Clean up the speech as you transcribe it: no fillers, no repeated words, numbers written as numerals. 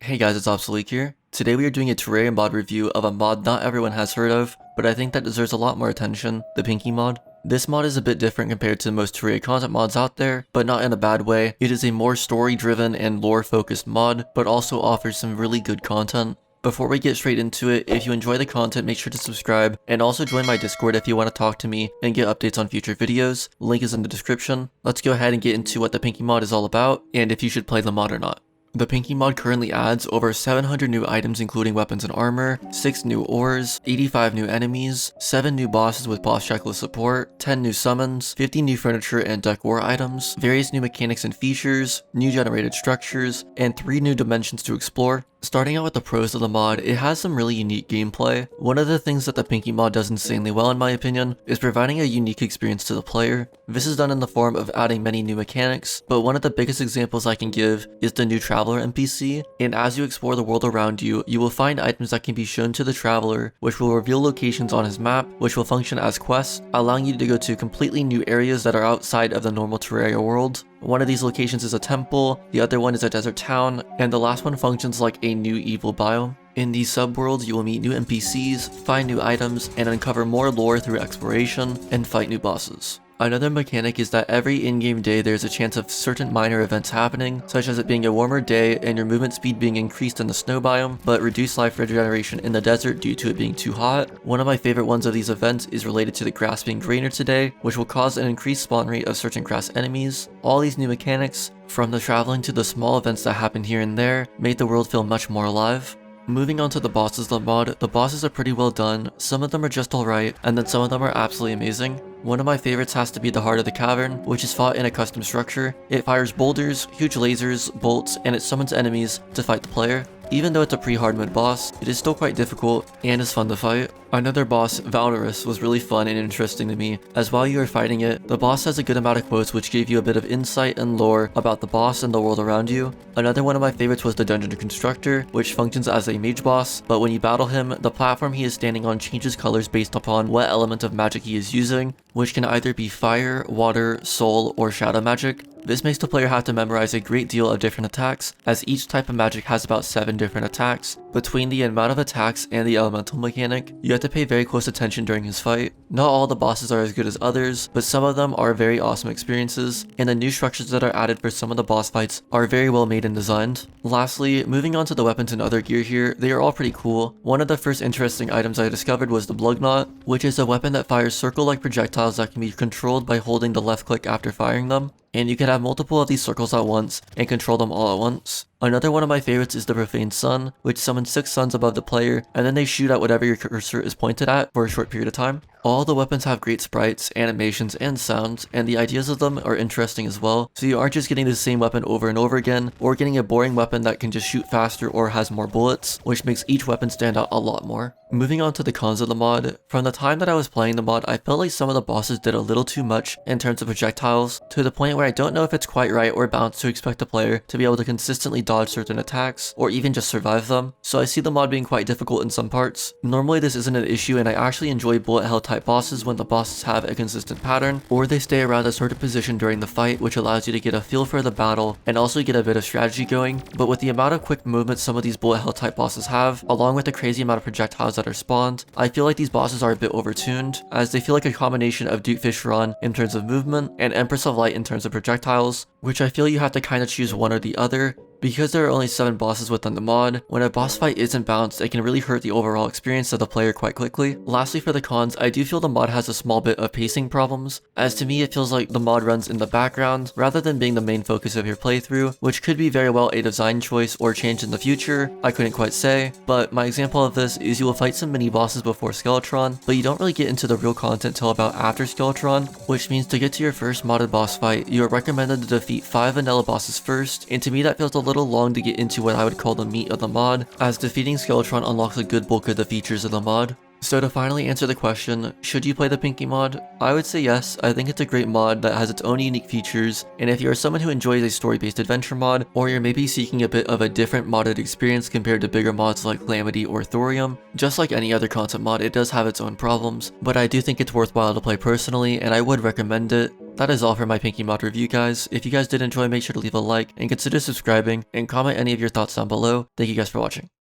Hey guys, it's Obsolete here. Today we are doing a Terraria mod review of a mod not everyone has heard of, but I think that deserves a lot more attention, the Pinky Mod. This mod is a bit different compared to most Terraria content mods out there, but not in a bad way. It is a more story-driven and lore-focused mod, but also offers some really good content. Before we get straight into it, if you enjoy the content, make sure to subscribe, and also join my Discord if you want to talk to me and get updates on future videos. Link is in the description. Let's go ahead and get into what the Pinky Mod is all about, and if you should play the mod or not. The Pinky Mod currently adds over 700 new items including weapons and armor, 6 new ores, 85 new enemies, 7 new bosses with boss checklist support, 10 new summons, 50 new furniture and decor items, various new mechanics and features, new generated structures, and 3 new dimensions to explore. Starting out with the pros of the mod, it has some really unique gameplay. One of the things that the Pinky Mod does insanely well in my opinion is providing a unique experience to the player. This is done in the form of adding many new mechanics, but one of the biggest examples I can give is the new Traveler NPC, and as you explore the world around you, you will find items that can be shown to the Traveler, which will reveal locations on his map, which will function as quests, allowing you to go to completely new areas that are outside of the normal Terraria world. One of these locations is a temple, the other one is a desert town, and the last one functions like a new evil biome. In these subworlds, you will meet new NPCs, find new items, and uncover more lore through exploration, and fight new bosses. Another mechanic is that every in-game day there's a chance of certain minor events happening, such as it being a warmer day and your movement speed being increased in the snow biome, but reduced life regeneration in the desert due to it being too hot. One of my favorite ones of these events is related to the grass being greener today, which will cause an increased spawn rate of certain grass enemies. All these new mechanics, from the traveling to the small events that happen here and there, made the world feel much more alive. Moving on to the bosses of the mod, the bosses are pretty well done, some of them are just alright, and then some of them are absolutely amazing. One of my favorites has to be the heart of the Cavern, which is fought in a custom structure. It fires boulders, huge lasers, bolts, and it summons enemies to fight the player. Even though it's a pre-hard mode boss, it is still quite difficult and is fun to fight. Another boss, Valorous, was really fun and interesting to me, as while you are fighting it, the boss has a good amount of quotes which gave you a bit of insight and lore about the boss and the world around you. Another one of my favorites was the Dungeon Constructor, which functions as a mage boss, but when you battle him, the platform he is standing on changes colors based upon what element of magic he is using, which can either be fire, water, soul, or shadow magic. This makes the player have to memorize a great deal of different attacks, as each type of magic has about 7 different attacks. Between the amount of attacks and the elemental mechanic, you have to pay very close attention during his fight. Not all the bosses are as good as others, but some of them are very awesome experiences, and the new structures that are added for some of the boss fights are very well made and designed. Lastly, moving on to the weapons and other gear here, they are all pretty cool. One of the first interesting items I discovered was the Bloodknot, which is a weapon that fires circle-like projectiles that can be controlled by holding the left click after firing them, and you can have multiple of these circles at once and control them all at once. Another one of my favorites is the Profane Sun, which summons 6 suns above the player, and then they shoot at whatever your cursor is pointed at for a short period of time. All the weapons have great sprites, animations, and sounds, and the ideas of them are interesting as well, so you aren't just getting the same weapon over and over again, or getting a boring weapon that can just shoot faster or has more bullets, which makes each weapon stand out a lot more. Moving on to the cons of the mod, from the time that I was playing the mod, I felt like some of the bosses did a little too much in terms of projectiles, to the point where I don't know if it's quite right or balanced to expect a player to be able to consistently dodge certain attacks, or even just survive them, so I see the mod being quite difficult in some parts. Normally this isn't an issue, and I actually enjoy bullet hell type bosses when the bosses have a consistent pattern, or they stay around a certain position during the fight, which allows you to get a feel for the battle and also get a bit of strategy going. But with the amount of quick movement some of these bullet hell type bosses have, along with the crazy amount of projectiles that are spawned, I feel like these bosses are a bit overtuned, as they feel like a combination of Duke Fishron in terms of movement and Empress of Light in terms of projectiles, which I feel you have to kind of choose one or the other. Because there are only 7 bosses within the mod, when a boss fight isn't balanced, it can really hurt the overall experience of the player quite quickly. Lastly, for the cons, I do feel the mod has a small bit of pacing problems, as to me it feels like the mod runs in the background rather than being the main focus of your playthrough, which could be very well a design choice or change in the future, I couldn't quite say, but my example of this is you will fight some mini bosses before Skeletron, but you don't really get into the real content till about after Skeletron, which means to get to your first modded boss fight, you are recommended to defeat 5 vanilla bosses first, and to me that feels a little long to get into what I would call the meat of the mod, as defeating Skeletron unlocks a good bulk of the features of the mod. So to finally answer the question, should you play the Pinky Mod? I would say yes. I think it's a great mod that has its own unique features, and if you're someone who enjoys a story-based adventure mod, or you're maybe seeking a bit of a different modded experience compared to bigger mods like Calamity or Thorium, just like any other concept mod, it does have its own problems, but I do think it's worthwhile to play personally, and I would recommend it. that is all for my Pinkymod review, guys. If you guys did enjoy, make sure to leave a like and consider subscribing and comment any of your thoughts down below. Thank you guys for watching.